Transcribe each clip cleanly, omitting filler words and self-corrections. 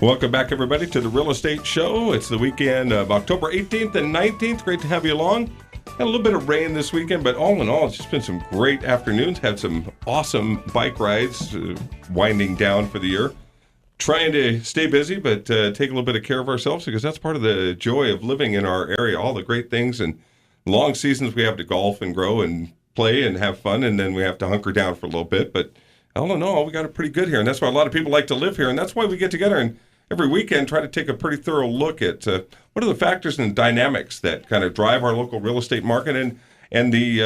Welcome back, everybody, to the Real Estate Show. It's the weekend of October 18th and 19th. Great to have you along. Had a little bit of rain this weekend, but all in all, it's just been some great afternoons. Had some awesome bike rides winding down for the year. Trying to stay busy, but take a little bit of care of ourselves, because that's part of the joy of living in our area. All the great things and long seasons we have to golf and grow and play and have fun, and then we have to hunker down for a little bit. But all in all, we got it pretty good here, and that's why a lot of people like to live here, and that's why we get together and every weekend try to take a pretty thorough look at what are the factors and dynamics that kind of drive our local real estate market, and the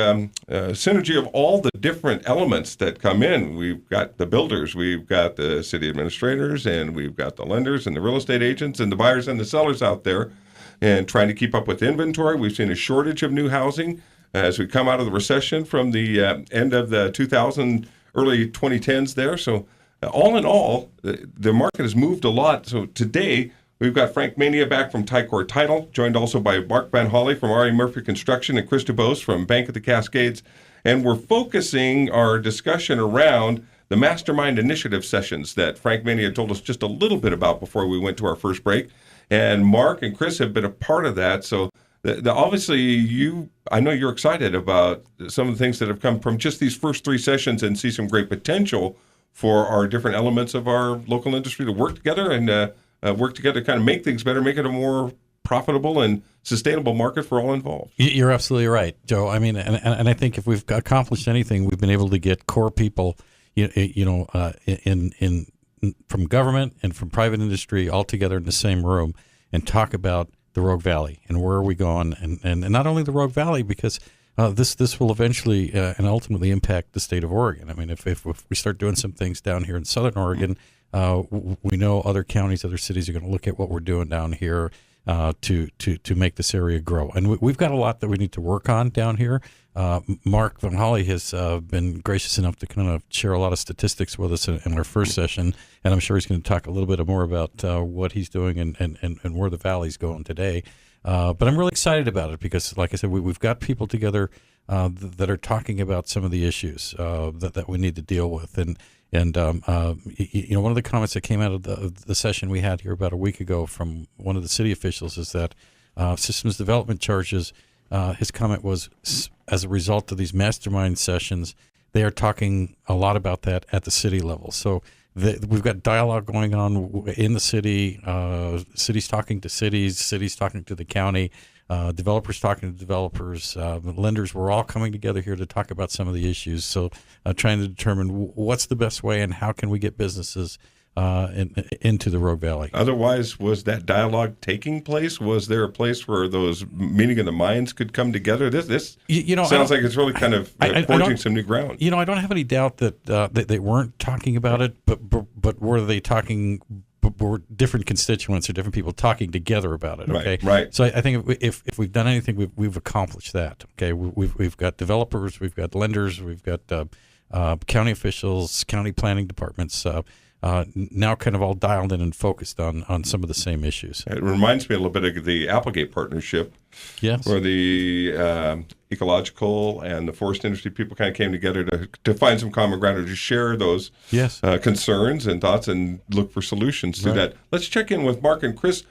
synergy of all the different elements that come in. We've got the builders, we've got the city administrators, and we've got the lenders and the real estate agents and the buyers and the sellers out there, and trying to keep up with inventory. We've seen a shortage of new housing as we come out of the recession from the end of the 2000, early 2010s there. So all in all, the market has moved a lot. So today, we've got Frank Mania back from Tycor Title, joined also by Mark Van Holle from R.A. Murphy Construction and Chris DuBose from Bank of the Cascades. And we're focusing our discussion around the Mastermind Initiative sessions that Frank Mania told us just a little bit about before we went to our first break. And Mark and Chris have been a part of that. So obviously, I know you're excited about some of the things that have come from just these first three sessions and see some great potential for our different elements of our local industry to work together and work together to kind of make things better, make it a more profitable and sustainable market for all involved. You're absolutely right, Joe. I mean, and I think if we've accomplished anything, we've been able to get core people, from government and from private industry all together in the same room and talk about the Rogue Valley and where are we going, and not only the Rogue Valley, because this will eventually and ultimately impact the state of Oregon. I mean, if we start doing some things down here in Southern Oregon, we know other counties, other cities are going to look at what we're doing down here to make this area grow. And we've got a lot that we need to work on down here. Mark Van Holle has been gracious enough to kind of share a lot of statistics with us in our first session, and I'm sure he's going to talk a little bit more about what he's doing and where the valley's going today. But I'm really excited about it because, like I said, we've got people together that are talking about some of the issues that we need to deal with. And one of the comments that came out of the session we had here about a week ago from one of the city officials is that systems development charges, his comment was, as a result of these mastermind sessions, they are talking a lot about that at the city level. So we've got dialogue going on in the city, cities talking to cities talking to the county, developers talking to developers, lenders. We're all coming together here to talk about some of the issues. So trying to determine what's the best way and how can we get businesses into the Rogue Valley. Otherwise, was that dialogue taking place? Was there a place where those meeting of the minds could come together? This sounds like it's really kind of forging some new ground. I don't have any doubt that they weren't talking about it, but were they talking? Were different constituents or different people talking together about it? Okay, right. So I think if we've done anything, we've accomplished that. Okay, we've got developers, we've got lenders, we've got county officials, county planning departments. Now kind of all dialed in and focused on some of the same issues. It reminds me a little bit of the Applegate partnership, yes, where the ecological and the forest industry people kind of came together to find some common ground or to share those concerns and thoughts and look for solutions to that. Let's check in with Mark and Chris.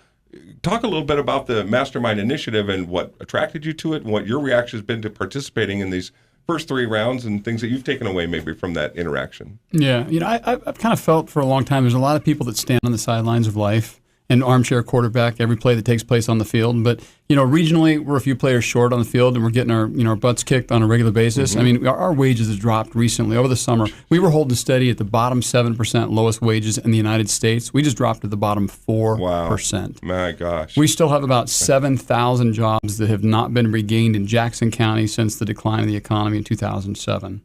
Talk a little bit about the Mastermind Initiative and what attracted you to it and what your reaction has been to participating in these first three rounds and things that you've taken away maybe from that interaction. Yeah, I've kind of felt for a long time there's a lot of people that stand on the sidelines of life and armchair quarterback every play that takes place on the field. But, regionally, we're a few players short on the field and we're getting our butts kicked on a regular basis. Mm-hmm. I mean, our wages have dropped recently. Over the summer, we were holding steady at the bottom 7% lowest wages in the United States. We just dropped to the bottom 4%. Wow. My gosh. We still have about 7,000 jobs that have not been regained in Jackson County since the decline of the economy in 2007.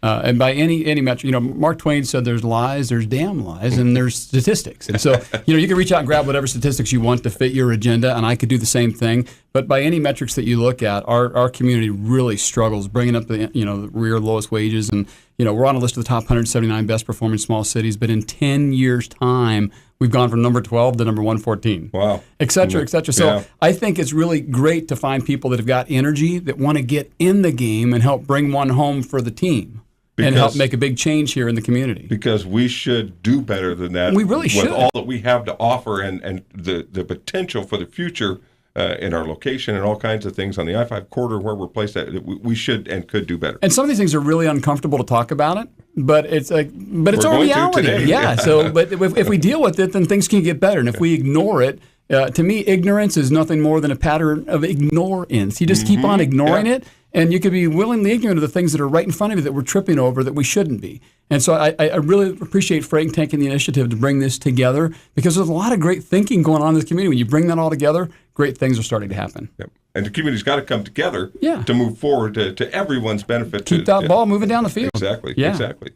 And by any metric, Mark Twain said there's lies, there's damn lies, and there's statistics. And so, you can reach out and grab whatever statistics you want to fit your agenda, and I could do the same thing. But by any metrics that you look at, our community really struggles bringing up the rear lowest wages. And, we're on a list of the top 179 best performing small cities, but in 10 years' time, we've gone from number 12 to number 114. Wow. Et cetera, et cetera. So I think it's really great to find people that have got energy, that want to get in the game and help bring one home for the team. and help make a big change here in the community. Because we should do better than that. We really should. With all that we have to offer and the potential for the future in our location and all kinds of things on the I-5 corridor where we're placed at, we should and could do better. And some of these things are really uncomfortable to talk about it, but it's our reality. Today. Yeah. So, but if we deal with it, then things can get better. And if we ignore it, to me, ignorance is nothing more than a pattern of ignorance. You just keep on ignoring it, and you could be willingly ignorant of the things that are right in front of you that we're tripping over that we shouldn't be. And so I really appreciate Frank taking the initiative to bring this together, because there's a lot of great thinking going on in this community. When you bring that all together, great things are starting to happen. Yep. And the community's got to come together to move forward to everyone's benefit. Keep that ball moving down the field. Exactly. Yeah. Exactly.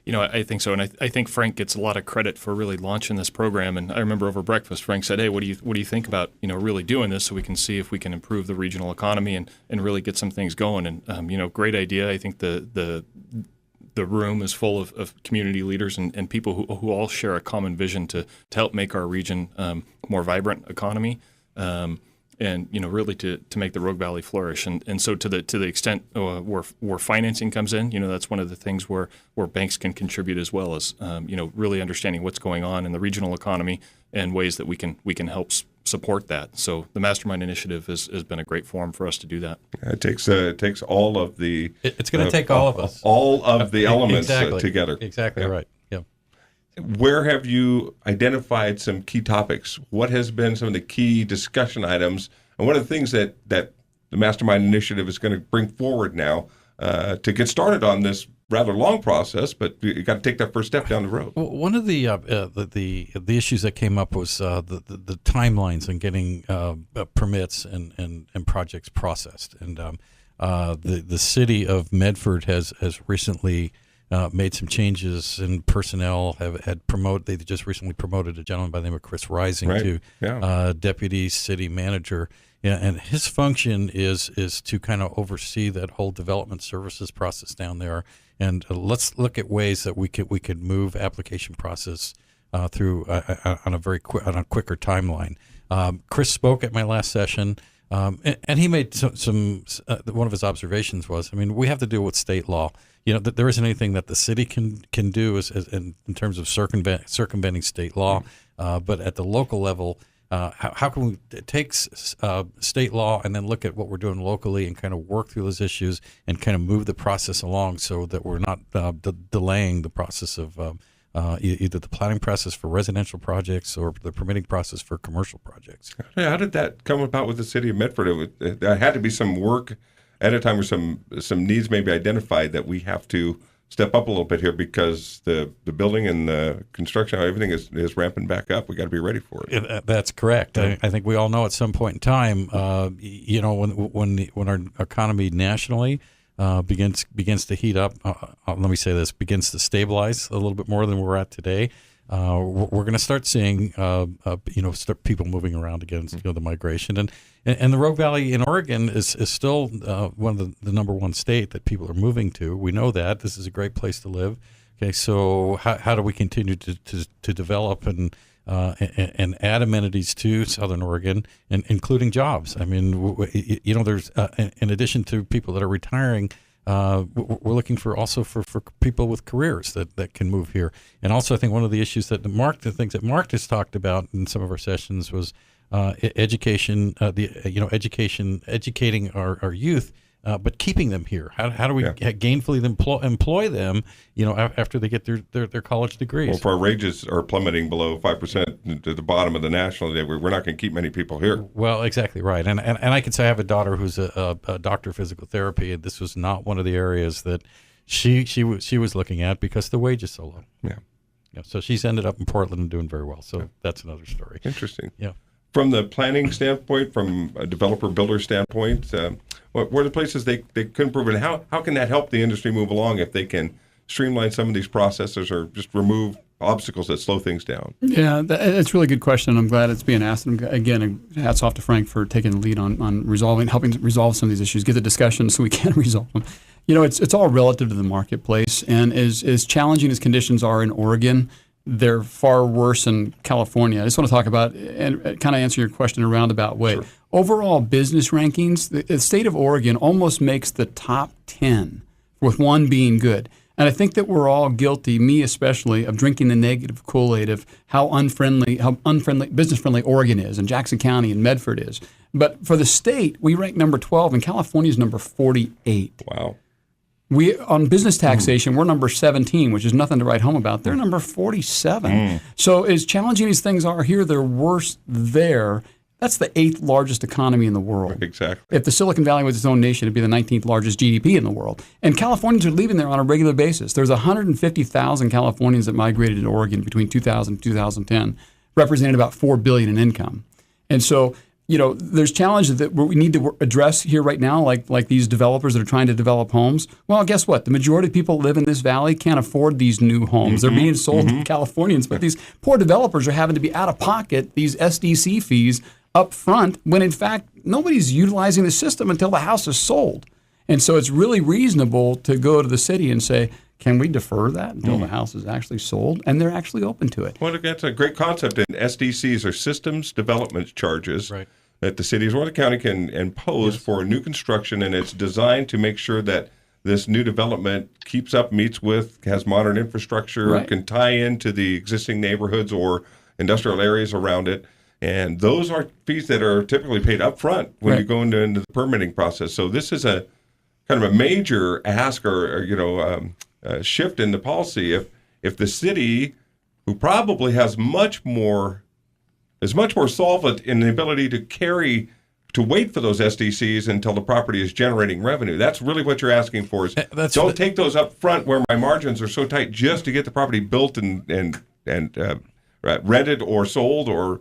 I think so, and I think Frank gets a lot of credit for really launching this program. And I remember over breakfast, Frank said, "Hey, what do you think about really doing this so we can see if we can improve the regional economy and really get some things going?" And great idea. I think the room is full of community leaders and people who all share a common vision to help make our region more vibrant economy. And really to make the Rogue Valley flourish, and so to the extent where financing comes in, that's one of the things where banks can contribute as well as really understanding what's going on in the regional economy and ways that we can help support that. So the Mastermind Initiative has been a great forum for us to do that. It takes all of the. It's going to take all of us, all of the elements exactly. Together. Exactly right. Yeah. Where have you identified some key topics? What has been some of the key discussion items? And one of the things that the Mastermind Initiative is going to bring forward now to get started on this rather long process, but you got to take that first step down the road. Well, one of the issues that came up was the timelines and getting permits and projects processed. And the city of Medford has recently made some changes in personnel. They just recently promoted a gentleman by the name of Chris Rising to deputy city manager. Yeah, and his function is to kind of oversee that whole development services process down there. And let's look at ways that we could move application process through on a quicker timeline. Chris spoke at my last session. And he made some one of his observations was, we have to deal with state law. That there isn't anything that the city can do in terms of circumventing state law. But at the local level, how can we take state law and then look at what we're doing locally and kind of work through those issues and kind of move the process along so that we're not delaying the process of either the planning process for residential projects or the permitting process for commercial projects. How did that come about with the city of Medford? There had to be some work at a time or some needs maybe identified that we have to step up a little bit here because the building and the construction, everything is ramping back up. We got to be ready for it. That's correct. I think we all know at some point in time, when our economy nationally begins to heat up. Let me say this: begins to stabilize a little bit more than we're at today. We're going to start seeing, start people moving around again. The migration and the Rogue Valley in Oregon is still one of the number one state that people are moving to. We know that this is a great place to live. Okay, so how do we continue to develop and add amenities to Southern Oregon, and including jobs? There's in addition to people that are retiring, we're looking for people with careers that can move here. And also, I think one of the issues the things that Mark has talked about in some of our sessions was education. Educating our youth. But keeping them here, how do we gainfully employ them? After they get their college degrees. Well, if our wages are plummeting below 5% to the bottom of the national, we're not going to keep many people here. Well, exactly right. And I can say I have a daughter who's a doctor of physical therapy, and this was not one of the areas that she was looking at because the wage is so low. Yeah. So she's ended up in Portland and doing very well. So that's another story. Interesting. Yeah. From the planning standpoint, from a developer-builder standpoint, what are the places they could improve? And how can that help the industry move along if they can streamline some of these processes or just remove obstacles that slow things down? Yeah, that's a really good question. I'm glad it's being asked. And again, hats off to Frank for taking the lead on helping resolve some of these issues, get the discussion so we can resolve them. It's all relative to the marketplace. And as challenging as conditions are in Oregon, they're far worse in California. I just want to talk about and kind of answer your question in a roundabout way. Sure. Overall business rankings, the state of Oregon almost makes the top 10, with one being good. And I think that we're all guilty, me especially, of drinking the negative Kool-Aid of how unfriendly, business-friendly Oregon is, and Jackson County and Medford is. But for the state, we rank number 12, and California is number 48. Wow. We on business taxation, we're number 17, which is nothing to write home about. They're number 47. So as challenging as things are here, they're worse there. That's the 8th largest economy in the world. Exactly. If the Silicon Valley was its own nation, it'd be the 19th largest GDP in the world. And Californians are leaving there on a regular basis. There's 150,000 Californians that migrated to Oregon between 2000 and 2010, representing about $4 billion in income. And so, there's challenges that we need to address here right now, like these developers that are trying to develop homes. Well, guess what? The majority of people who live in this valley can't afford these new homes. They're being sold to Californians, but these poor developers are having to be out of pocket these SDC fees up front when, in fact, nobody's utilizing the system until the house is sold. And so it's really reasonable to go to the city and say, can we defer that until the house is actually sold? And they're actually open to it. Well, that's a great concept. And SDCs are systems development charges that the cities or the county can impose for new construction, and it's designed to make sure that this new development keeps up, meets with, has modern infrastructure, can tie into the existing neighborhoods or industrial areas around it. And those are fees that are typically paid up front when you go into the permitting process. So this is a kind of a major ask or shift in the policy. If the city, who probably has much more solvent in the ability to wait for those SDCs until the property is generating revenue. That's really what you're asking for. Is don't take those up front where my margins are so tight just to get the property built and rented or sold or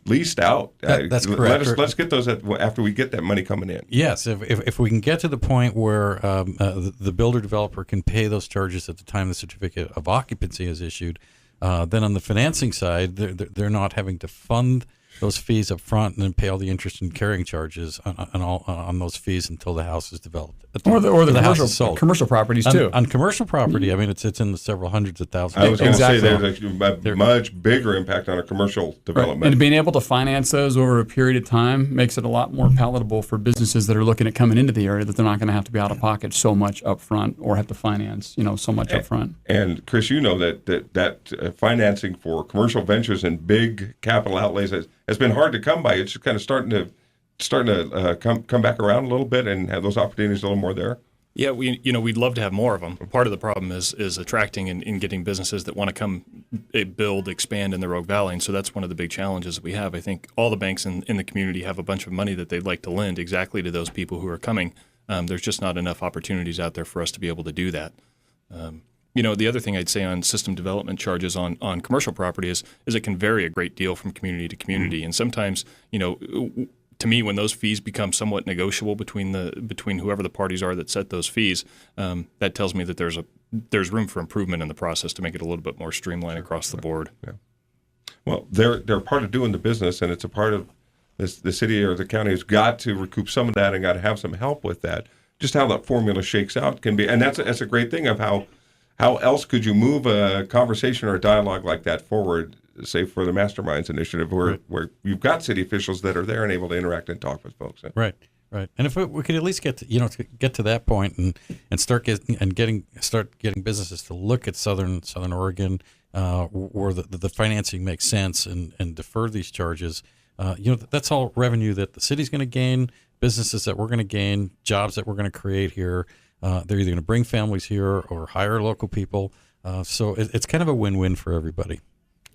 leased out. That's correct. Let's get those after we get that money coming in. Yes, if we can get to the point where the builder developer can pay those charges at the time the certificate of occupancy is issued, then on the financing side, they're not having to fund those fees up front and then pay all the interest and carrying charges on those fees until the house is developed. Or the commercial properties too. On commercial property, I mean, it's in the several hundreds of thousands. I was going to say there's a much bigger impact on a commercial development. And being able to finance those over a period of time makes it a lot more palatable for businesses that are looking at coming into the area, that they're not going to have to be out of pocket so much up front or have to finance so much up front. And Chris, that financing for commercial ventures and big capital outlays has been hard to come by. It's just kind of starting to come back around a little bit and have those opportunities a little more there. Yeah, we'd love to have more of them. Part of the problem is attracting and getting businesses that want to come build, expand in the Rogue Valley, and so that's one of the big challenges that we have. I think all the banks in the community have a bunch of money that they'd like to lend exactly to those people who are coming. There's just not enough opportunities out there for us to be able to do that. The other thing I'd say on system development charges on commercial property is it can vary a great deal from community to community, and sometimes to me, when those fees become somewhat negotiable between whoever the parties are that set those fees, that tells me that there's room for improvement in the process to make it a little bit more streamlined across the board. Yeah. Well, they're part of doing the business, and it's a part of the city or the county has got to recoup some of that and got to have some help with that. Just how that formula shakes out can be, and that's a great thing of how else could you move a conversation or a dialogue like that forward, say for the Masterminds Initiative, where you've got city officials that are there and able to interact and talk with folks. Right. And if we could at least get to that point and start getting businesses to look at Southern Oregon, where the financing makes sense and defer these charges, that's all revenue that the city's going to gain, businesses that we're going to gain, jobs that we're going to create here. They're either going to bring families here or hire local people. So it's kind of a win-win for everybody.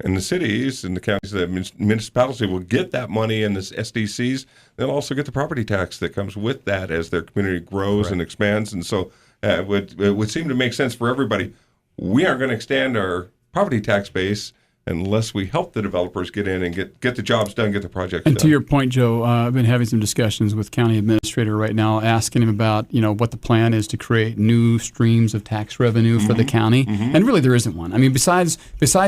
And the cities and the counties, the municipalities will get that money in this SDCs. They'll also get the property tax that comes with that as their community grows and expands. And so it would seem to make sense for everybody. We aren't going to extend our property tax base unless we help the developers get in and get the jobs done, get the projects done. And to your point, Joe, I've been having some discussions with county administrator right now, asking him about what the plan is to create new streams of tax revenue for the county. And really, there isn't one. I mean, besides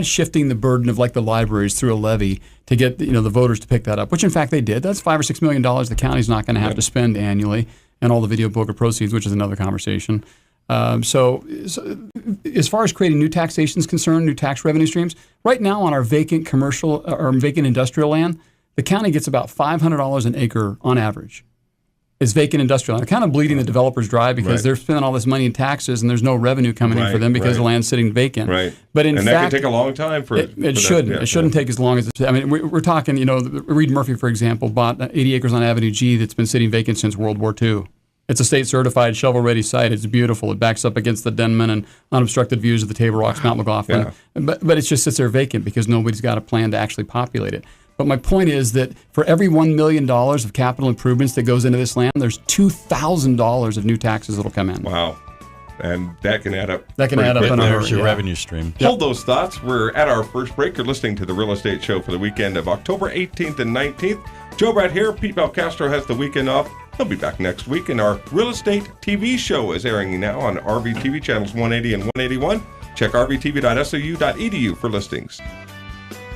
shifting the burden of like the libraries through a levy to get the voters to pick that up, which in fact they did. That's $5 or $6 million the county's not going to have to spend annually, and all the video poker proceeds, which is another conversation. So as far as creating new taxation is concerned, new tax revenue streams, right now on our vacant commercial or vacant industrial land, the county gets about $500 an acre on average. is vacant industrial. And kind of bleeding the developers dry because they're spending all this money in taxes and there's no revenue coming in for them because the land's sitting vacant. Right. But in fact, that can take a long time for it shouldn't. It shouldn't take as long as it's. I mean, we're talking. Reed Murphy, for example, bought 80 acres on Avenue G that's been sitting vacant since World War II. It's a state-certified, shovel-ready site. It's beautiful. It backs up against the Denman and unobstructed views of the Table Rocks, Mount McLaughlin. Yeah. But it just sits there vacant because nobody's got a plan to actually populate it. But my point is that for every $1 million of capital improvements that goes into this land, there's $2,000 of new taxes that'll come in. Wow. And that can add up. That can add up in a hurry. There's your revenue stream. Hold those thoughts. We're at our first break. You're listening to the Real Estate Show for the weekend of October 18th and 19th. Joe Brad here. Pete Belcastro has the weekend off. He'll be back next week. And our Real Estate TV show is airing now on RVTV channels 180 and 181. Check rvtv.sou.edu for listings.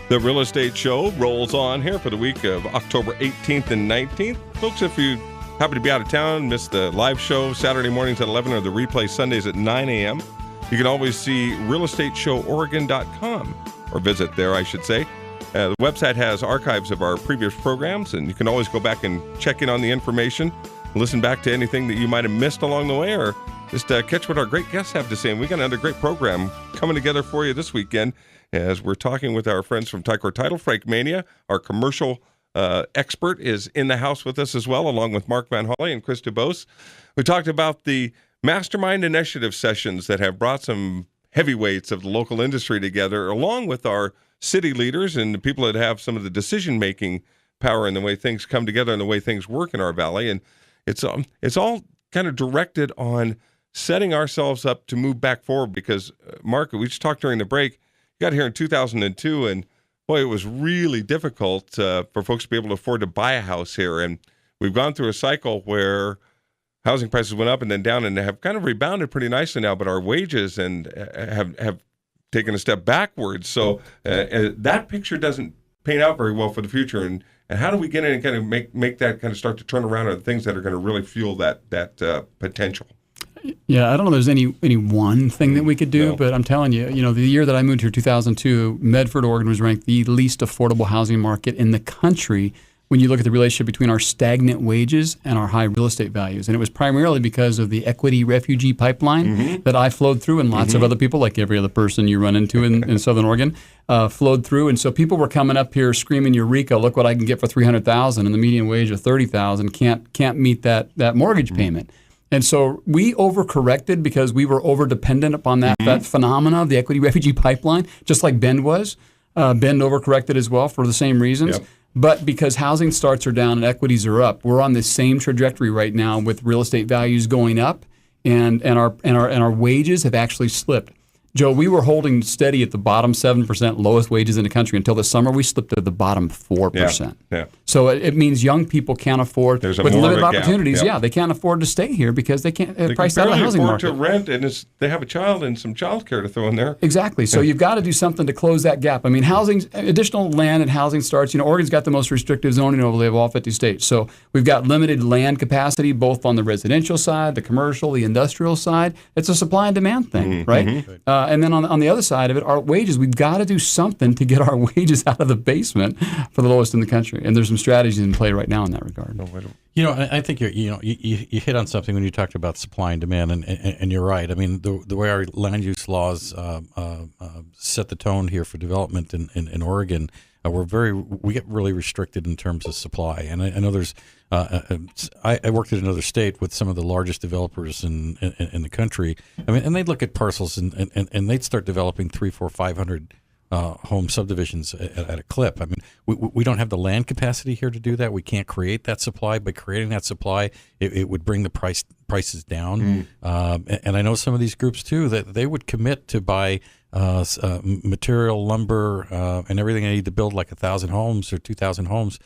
The Real Estate Show rolls on here for the week of October 18th and 19th. Folks, if you happen to be out of town, miss the live show Saturday mornings at 11 or the replay Sundays at 9 a.m., you can always see realestateshoworegon.com, or visit there, I should say. The website has archives of our previous programs, and you can always go back and check in on the information, listen back to anything that you might have missed along the way, or just catch what our great guests have to say. And we got another great program coming together for you this weekend as we're talking with our friends from Ticor Title. Frank Mania, our commercial expert, is in the house with us as well, along with Mark Van Holle and Chris DuBose. We talked about the Mastermind Initiative sessions that have brought some heavyweights of the local industry together, along with our city leaders and the people that have some of the decision-making power in the way things come together and the way things work in our valley. And it's all kind of directed on setting ourselves up to move back forward because, Mark, we just talked during the break, you got here in 2002, and boy, it was really difficult for folks to be able to afford to buy a house here. And we've gone through a cycle where housing prices went up and then down and have kind of rebounded pretty nicely now, but our wages and have taken a step backwards. So that picture doesn't paint out very well for the future. And how do we get in and kind of make that kind of start to turn around on things that are going to really fuel that potential? Yeah, I don't know if there's any one thing that we could do, but I'm telling you, the year that I moved here, 2002, Medford, Oregon was ranked the least affordable housing market in the country when you look at the relationship between our stagnant wages and our high real estate values. And it was primarily because of the equity refugee pipeline that I flowed through, and lots of other people, like every other person you run into in Southern Oregon, flowed through. And so people were coming up here screaming, "Eureka, look what I can get for $300,000, and the median wage of $30,000 can't meet that mortgage payment." And so we overcorrected because we were over-dependent upon that phenomena of the equity refugee pipeline, just like Bend was. Bend overcorrected as well for the same reasons. Yep. But because housing starts are down and equities are up, we're on the same trajectory right now with real estate values going up, and our wages have actually slipped. Joe, we were holding steady at the bottom 7%, lowest wages in the country until the summer. We slipped to the bottom 4%. Yeah. So it means young people can't afford, with limited opportunities, they can't afford to stay here because they can't price out of the housing market. They can barely afford to rent, and they have a child and some child care to throw in there. Exactly. So you've got to do something to close that gap. I mean, additional land and housing starts, Oregon's got the most restrictive zoning overlay of all 50 states. So we've got limited land capacity, both on the residential side, the commercial, the industrial side. It's a supply and demand thing, right? And then on the other side of it, our wages, we've got to do something to get our wages out of the basement for the lowest in the country. And there's some strategies in play right now in that regard. I think you hit on something when you talked about supply and demand, and you're right. I mean, the way our land use laws set the tone here for development in Oregon, we get really restricted in terms of supply. And I know there's I worked at another state with some of the largest developers in the country. I mean, and they'd look at parcels and they'd start developing 300, 400, 500 home subdivisions at a clip. I mean, we don't have the land capacity here to do that. We can't create that supply. By creating that supply, it would bring the prices down. And I know some of these groups too that they would commit to buy material, lumber, and everything I need to build like 1,000 homes or 2,000 homes,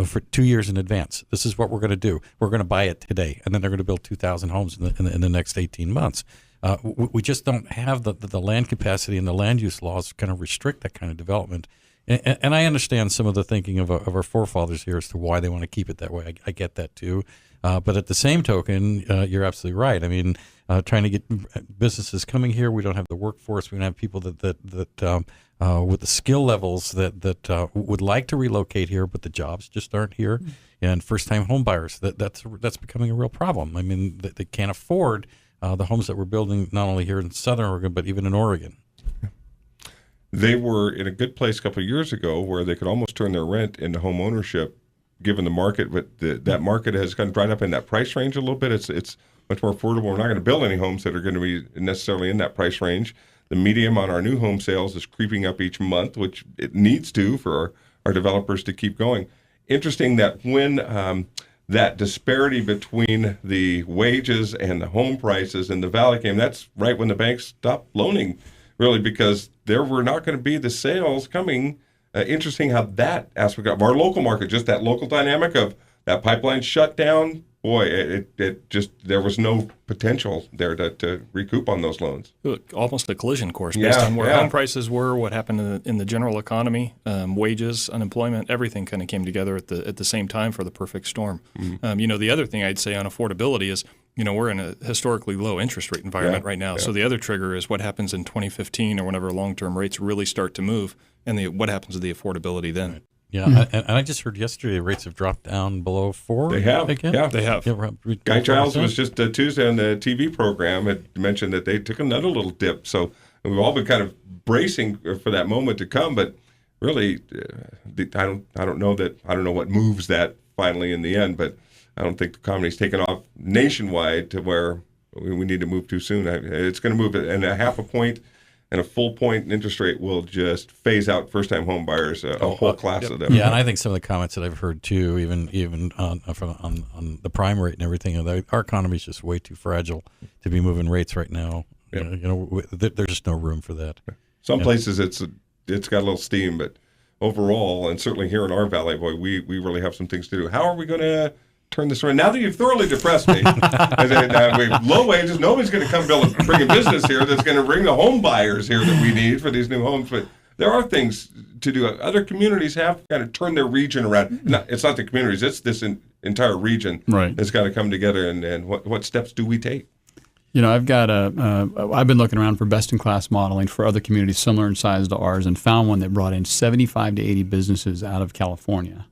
for 2 years in advance. This is what we're going to do. We're going to buy it today, and then they're going to build 2,000 homes in the next 18 months. We just don't have the land capacity, and the land use laws kind of restrict that kind of development. And I understand some of the thinking of our forefathers here as to why they want to keep it that way. I get that too. But at the same token, you're absolutely right. I mean, trying to get businesses coming here, we don't have the workforce. We don't have people that with the skill levels that would like to relocate here, but the jobs just aren't here. And first-time home buyers, that's becoming a real problem. I mean, they can't afford the homes that we're building not only here in Southern Oregon, but even in Oregon. They were in a good place a couple of years ago where they could almost turn their rent into home ownership, given the market. But that market has kind of dried up in that price range a little bit. It's much more affordable. We're not going to build any homes that are going to be necessarily in that price range. The median on our new home sales is creeping up each month, which it needs to for our developers to keep going. Interesting that when that disparity between the wages and the home prices in the valley came, that's right when the banks stopped loaning, really, because there were not going to be the sales coming. Interesting how that aspect of our local market, just that local dynamic of that pipeline shut down, boy, it just, there was no potential there to recoup on those loans. Look, almost a collision course based on where home prices were, what happened in the general economy, wages, unemployment, everything kind of came together at the same time for the perfect storm. Mm-hmm. The other thing I'd say on affordability is, we're in a historically low interest rate environment right now. Yeah. So the other trigger is what happens in 2015 or whenever long-term rates really start to move, and what happens to the affordability then. Right. Yeah, and I just heard yesterday rates have dropped down below 4. They have, again? yeah. They have. Guy Giles was just Tuesday on the TV program had mentioned that they took another little dip. So we've all been kind of bracing for that moment to come, but really, I don't know what moves that finally in the end, but I don't think the economy's taken off nationwide to where we need to move too soon. It's going to move, and a half a point and a full point interest rate will just phase out first-time home buyers, a whole class of them. Yeah, and I think some of the comments that I've heard too, even on the prime rate and everything, our economy is just way too fragile to be moving rates right now. Yep. There's just no room for that. Some places it's got a little steam, but overall, and certainly here in our valley, boy, we really have some things to do. How are we going to turn this around? Now that you've thoroughly depressed me, low wages, nobody's going to bring a business here that's going to bring the home buyers here that we need for these new homes. But there are things to do. Other communities have kind of turned their region around. It's not the communities; it's this entire region that's got to come together. And what steps do we take? I've been looking around for best-in-class modeling for other communities similar in size to ours, and found one that brought in 75 to 80 businesses out of California.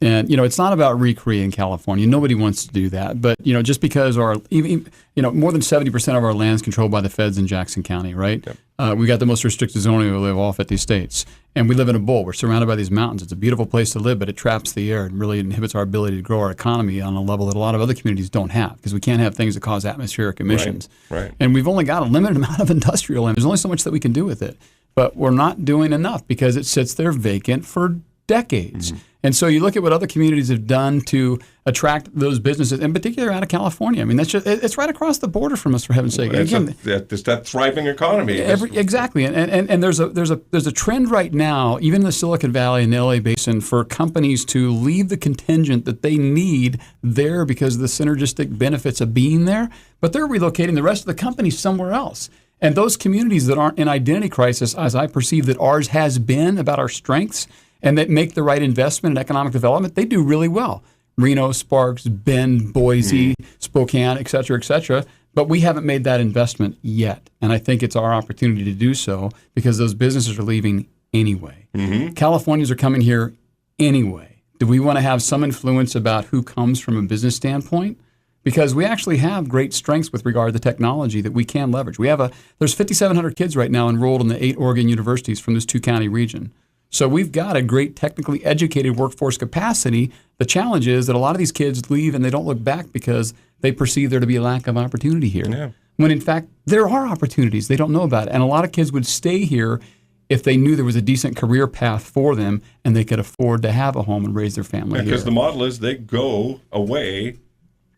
And, it's not about recreating California. Nobody wants to do that. But, just because more than 70% of our land is controlled by the feds in Jackson County, right? Yep. We got the most restricted zoning. We live all 50 states. And we live in a bowl. We're surrounded by these mountains. It's a beautiful place to live, but it traps the air and really inhibits our ability to grow our economy on a level that a lot of other communities don't have, because we can't have things that cause atmospheric emissions. Right. And we've only got a limited amount of industrial land. There's only so much that we can do with it. But we're not doing enough because it sits there vacant for decades. Mm-hmm. And so you look at what other communities have done to attract those businesses, in particular out of California. I mean, it's right across the border from us, for heaven's sake. It's that thriving economy. Exactly. And there's a trend right now, even in the Silicon Valley and the LA Basin, for companies to leave the contingent that they need there because of the synergistic benefits of being there, but they're relocating the rest of the company somewhere else. And those communities that aren't in identity crisis, as I perceive that ours has been about our strengths, and that make the right investment in economic development, they do really well. Reno, Sparks, Bend, Boise, Spokane, et cetera, but we haven't made that investment yet. And I think it's our opportunity to do so because those businesses are leaving anyway. Mm-hmm. Californians are coming here anyway. Do we want to have some influence about who comes from a business standpoint? Because we actually have great strengths with regard to technology that we can leverage. There's 5,700 kids right now enrolled in the 8 Oregon universities from this 2-county region. So we've got a great technically educated workforce capacity. The challenge is that a lot of these kids leave and they don't look back because they perceive there to be a lack of opportunity here. Yeah. When in fact, there are opportunities. They don't know about it. And a lot of kids would stay here if they knew there was a decent career path for them and they could afford to have a home and raise their family here. Because the model is they go away,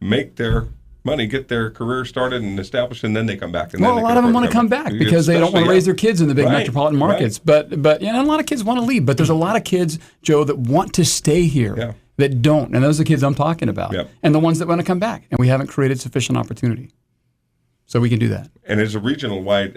make their money, get their career started and established, and then they come back. And a lot of them want to come back because they don't want to raise their kids in the big metropolitan markets. Right. But a lot of kids want to leave. But there's a lot of kids, Joe, that want to stay here that don't. And those are the kids I'm talking about. Yep. And the ones that want to come back. And we haven't created sufficient opportunity. So we can do that. And as a regional-wide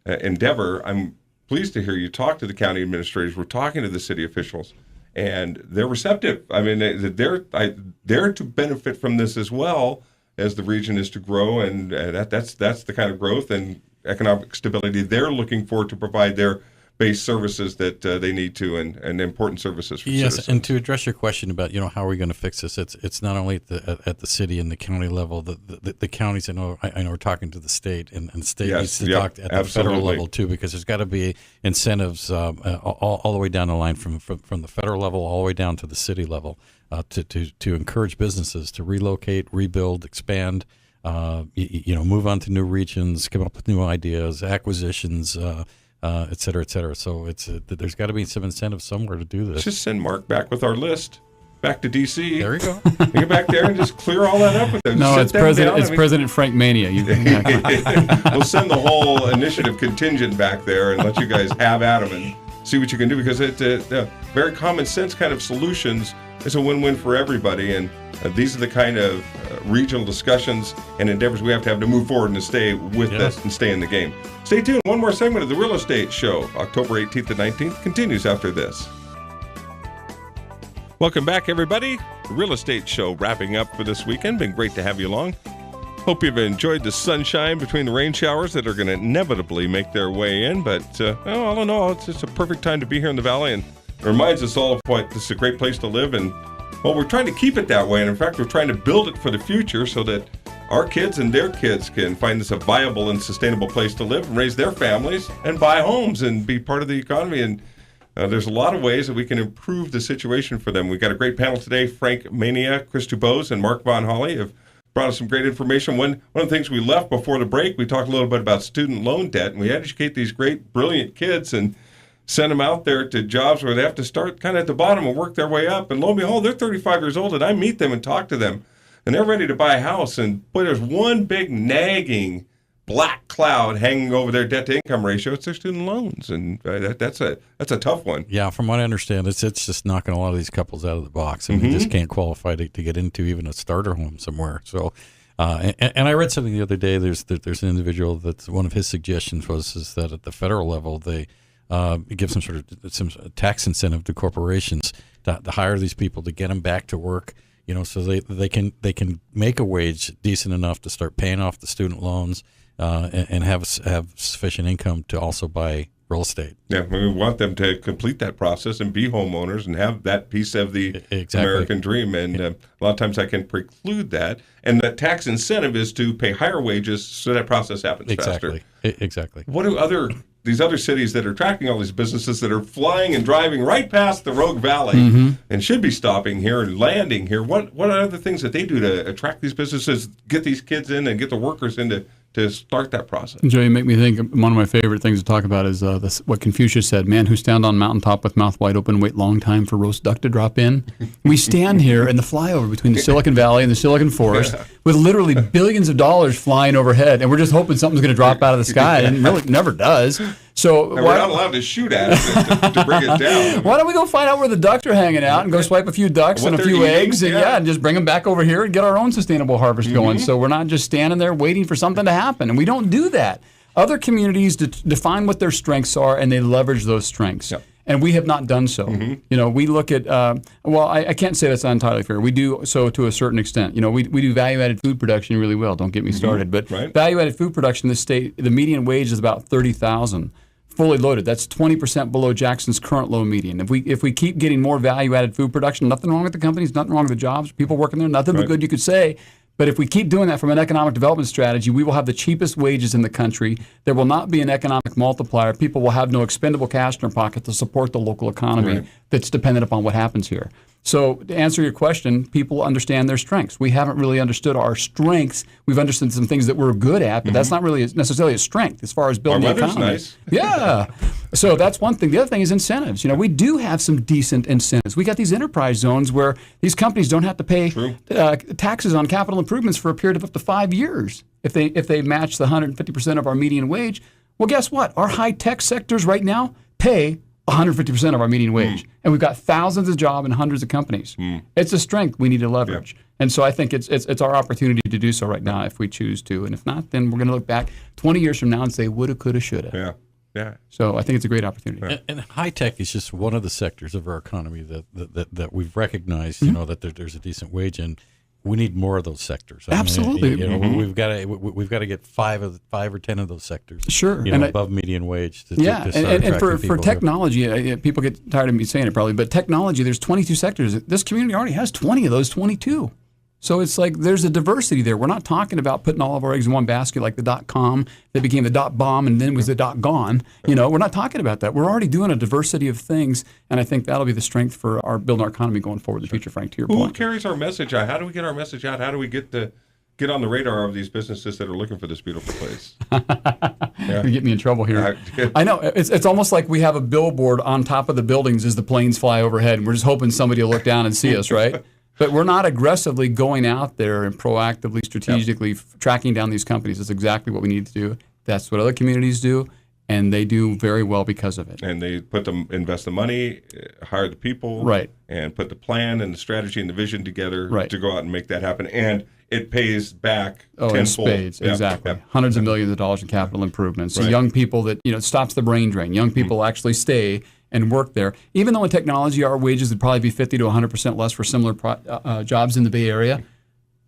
endeavor, I'm pleased to hear you talk to the county administrators. We're talking to the city officials, and they're receptive. I mean, they're to benefit from this as well as the region is to grow, and that's the kind of growth and economic stability they're looking for to provide their base services that they need to, and important services for citizens. Yes, and to address your question about how are we going to fix this, it's not only at the city and the county level. The counties, I know we're talking to the state, and the state needs to talk at the federal level too, because there's got to be incentives all the way down the line from the federal level all the way down to the city level to encourage businesses to relocate, rebuild, expand. Move on to new regions, come up with new ideas, acquisitions. Et cetera, et cetera. So there's got to be some incentive somewhere to do this. Let's just send Mark back with our list back to D.C. There you go. Get back there and just clear all that up with them. No, it's President Frank Mania. We'll send the whole initiative contingent back there and let you guys have at them and see what you can do, because very common sense kind of solutions is a win-win for everybody. And these are the kind of regional discussions and endeavors we have to move forward and to stay with this and stay in the game. Stay tuned. One more segment of the Real Estate Show, October 18th and 19th, continues after this. Welcome back, everybody. The Real Estate Show wrapping up for this weekend. Been great to have you along. Hope you've enjoyed the sunshine between the rain showers that are going to inevitably make their way in. But all in all, it's just a perfect time to be here in the Valley, and it reminds us all of what this is a great place to live. And well, we're trying to keep it that way, and in fact, we're trying to build it for the future so that our kids and their kids can find this a viable and sustainable place to live and raise their families and buy homes and be part of the economy. And there's a lot of ways that we can improve the situation for them. We've got a great panel today. Frank Mania, Chris DuBose, and Mark Von Holle have brought us some great information. One of the things we left before the break, we talked a little bit about student loan debt, and we educate these great, brilliant kids and send them out there to jobs where they have to start kind of at the bottom and work their way up. And lo and behold, they're 35 years old, and I meet them and talk to them, and they're ready to buy a house. And boy, there's one big nagging black cloud hanging over their debt-to-income ratio. It's their student loans, and that's a tough one. Yeah, from what I understand, it's just knocking a lot of these couples out of the box, and they just can't qualify to get into even a starter home somewhere. So, and I read something the other day. There's an individual that one of his suggestions is that at the federal level they give some tax incentive to corporations to hire these people to get them back to work. So they can make a wage decent enough to start paying off the student loans and have sufficient income to also buy real estate. Yeah, we want them to complete that process and be homeowners and have that piece of the American dream. And a lot of times I can preclude that. And the tax incentive is to pay higher wages so that process happens faster. Exactly. What do these other cities that are attracting all these businesses that are flying and driving right past the Rogue Valley and should be stopping here and landing here, what are other things that they do to attract these businesses, get these kids in and get the workers in to start that process? Joe, you make me think one of my favorite things to talk about is what Confucius said, man who stand on mountaintop with mouth wide open, wait long time for roast duck to drop in. We stand here in the flyover between the Silicon Valley and the Silicon Forest with literally billions of dollars flying overhead, and we're just hoping something's going to drop out of the sky, and it really never does. So we're not allowed to shoot at it to bring it down. Why don't we go find out where the ducks are hanging out and go swipe a few ducks and a few eggs and just bring them back over here and get our own sustainable harvest going. So we're not just standing there waiting for something to happen, and we don't do that. Other communities define what their strengths are, and they leverage those strengths. Yep. And we have not done so. We look at, I can't say that's not entirely fair. We do so to a certain extent. We do value-added food production really well. Don't get me started. But value-added food production in the state, the median wage is about $30,000. Fully loaded. That's 20% below Jackson's current low median. If we keep getting more value-added food production, nothing wrong with the companies, nothing wrong with the jobs, people working there, nothing but good you could say. But if we keep doing that from an economic development strategy, we will have the cheapest wages in the country. There will not be an economic multiplier. People will have no expendable cash in their pocket to support the local economy that's dependent upon what happens here. So to answer your question, people understand their strengths. We haven't really understood our strengths. We've understood some things that we're good at, but that's not really necessarily a strength as far as building the economy. Nice. Yeah. So that's one thing. The other thing is incentives. We do have some decent incentives. We got these enterprise zones where these companies don't have to pay taxes on capital improvements for a period of up to 5 years if they match the 150% of our median wage. Well, guess what? Our high-tech sectors right now pay 150% of our median wage. And we've got thousands of jobs and hundreds of companies. It's a strength we need to leverage. And so I think it's our opportunity to do so right now if we choose to. And if not, then we're going to look back 20 years from now and say, woulda, coulda, shoulda. Yeah. Yeah. So I think it's a great opportunity. And high tech is just one of the sectors of our economy that we've recognized, you know, that there's a decent wage in. We need more of those sectors. Absolutely. You know, we've got to get 5 or 10 of those sectors. Sure. You know, above median wage. To start and for people technology, people get tired of me saying it probably, but technology, there's 22 sectors. This community already has 20 of those 22. So it's like there's a diversity there. We're not talking about putting all of our eggs in one basket like the .com that became the .bomb and then was the .gone. You know, we're not talking about that. We're already doing a diversity of things, and I think that'll be the strength for our building our economy going forward in the future, Frank, to your Who point. carries our message out? How do we get our message out? How do we get on the radar of these businesses that are looking for this beautiful place? You get me in trouble here. I know. It's almost like we have a billboard on top of the buildings as the planes fly overhead, and we're just hoping somebody will look down and see us, right? But we're not aggressively going out there and proactively, strategically tracking down these companies. That's exactly what we need to do. That's what other communities do, and they do very well because of it. And they invest the money, hire the people, right, and put the plan and the strategy and the vision together to go out and make that happen. And it pays back tenfold. In spades, exactly. Hundreds of millions of dollars in capital improvements. So young people that, you know, it stops the brain drain. Young people actually stay and work there. Even though in technology our wages would probably be 50 to 100% less for similar jobs in the Bay Area,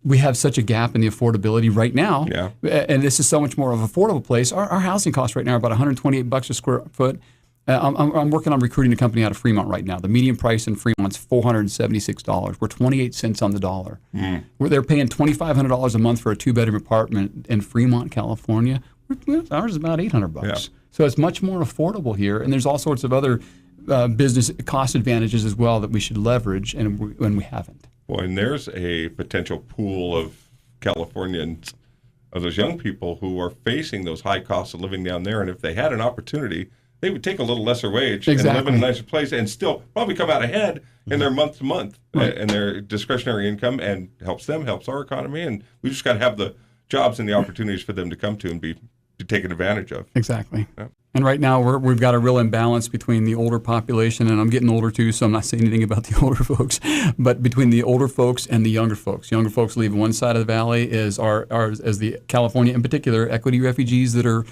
we have such a gap in the affordability right now. Yeah. And this is so much more of an affordable place. Our housing costs right now are about $128 a square foot. I'm working on recruiting a company out of Fremont right now. The median price in Fremont's $476. We're 28 cents on the dollar. Where they're paying $2,500 a month for a 2-bedroom apartment in Fremont, California. Ours is about $800. Yeah. So it's much more affordable here, and there's all sorts of other business cost advantages as well that we should leverage, and we haven't. Well, and there's a potential pool of Californians, of those young people who are facing those high costs of living down there, and if they had an opportunity, they would take a little lesser wage and live in a nicer place and still probably come out ahead in their month-to-month and their discretionary income, and helps them, helps our economy, and we just got to have the jobs and the opportunities for them to come to and be taken advantage of. Exactly. Yeah. And right now we've got a real imbalance between the older population, and I'm getting older too, so I'm not saying anything about the older folks, but between the older folks and the younger folks. Younger folks leave one side of the valley as the California in particular, equity refugees that are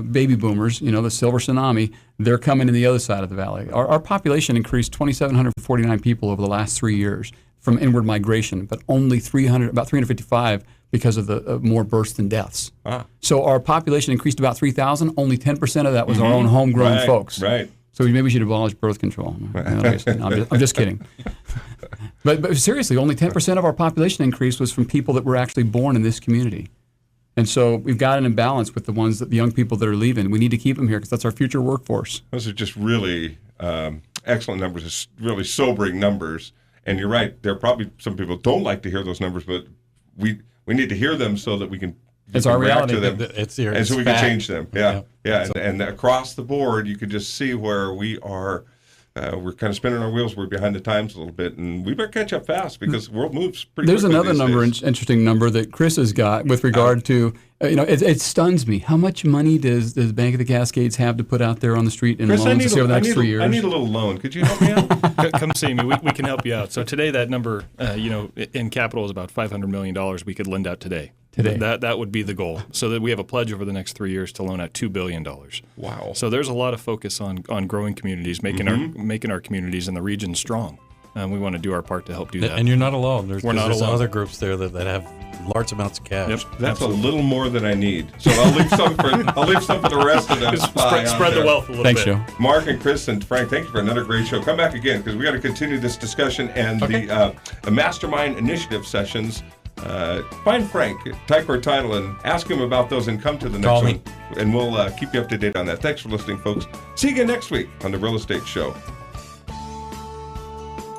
baby boomers, you know, the silver tsunami, they're coming to the other side of the valley. Our population increased 2,749 people over the last 3 years from inward migration, but only about 355 because of the more births than deaths. So our population increased about 3,000. Only 10% of that was our own homegrown folks. Right. So maybe we should abolish birth control. I'm just kidding. But seriously, only 10% of our population increase was from people that were actually born in this community. And so we've got an imbalance with the young people that are leaving. We need to keep them here because that's our future workforce. Those are just really excellent numbers, it's really sobering numbers. And you're right, there are probably some people who don't like to hear those numbers, but we need to hear them so that we can it's our reality. To them, it's here. and so we can change them. Yeah. So, and across the board, you could just see where we are. We're kind of spinning our wheels. We're behind the times a little bit, and we better catch up fast because the world moves pretty quickly. There's another interesting number that Chris has got with regard to, it stuns me. How much money does Bank of the Cascades have to put out there on the street in Chris, loans over the next 3 years? I need a little loan. Could you help me out? Come see me. We can help you out. So today that number, in capital is about $500 million we could lend out today. That would be the goal. So that we have a pledge over the next 3 years to loan out $2 billion. Wow. So there's a lot of focus on growing communities, making our communities in the region strong. We want to do our part to help do that. And you're not alone. There's other groups there that have large amounts of cash. Yep, that's absolutely. A little more than I need. So I'll leave some for the rest of them. Spread the wealth a little bit. Thanks, Joe. Mark and Chris and Frank, thank you for another great show. Come back again because we got to continue this discussion and the Mastermind Initiative sessions. Find Frank, type our title, and ask him about those and come to the next one. And we'll keep you up to date on that. Thanks for listening, folks. See you again next week on The Real Estate Show.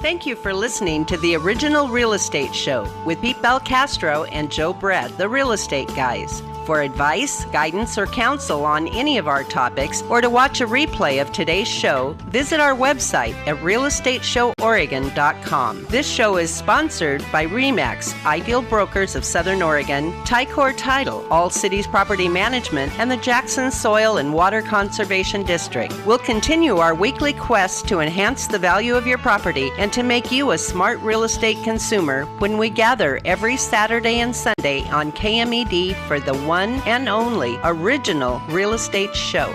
Thank you for listening to the Original Real Estate Show with Pete Belcastro and Joe Brett, the Real Estate Guys. For advice, guidance, or counsel on any of our topics, or to watch a replay of today's show, visit our website at realestateshoworegon.com. This show is sponsored by RE/MAX, Ideal Brokers of Southern Oregon, Ticor Title, All Cities Property Management, and the Jackson Soil and Water Conservation District. We'll continue our weekly quest to enhance the value of your property and to make you a smart real estate consumer when we gather every Saturday and Sunday on KMED for the one and only Original Real Estate Show.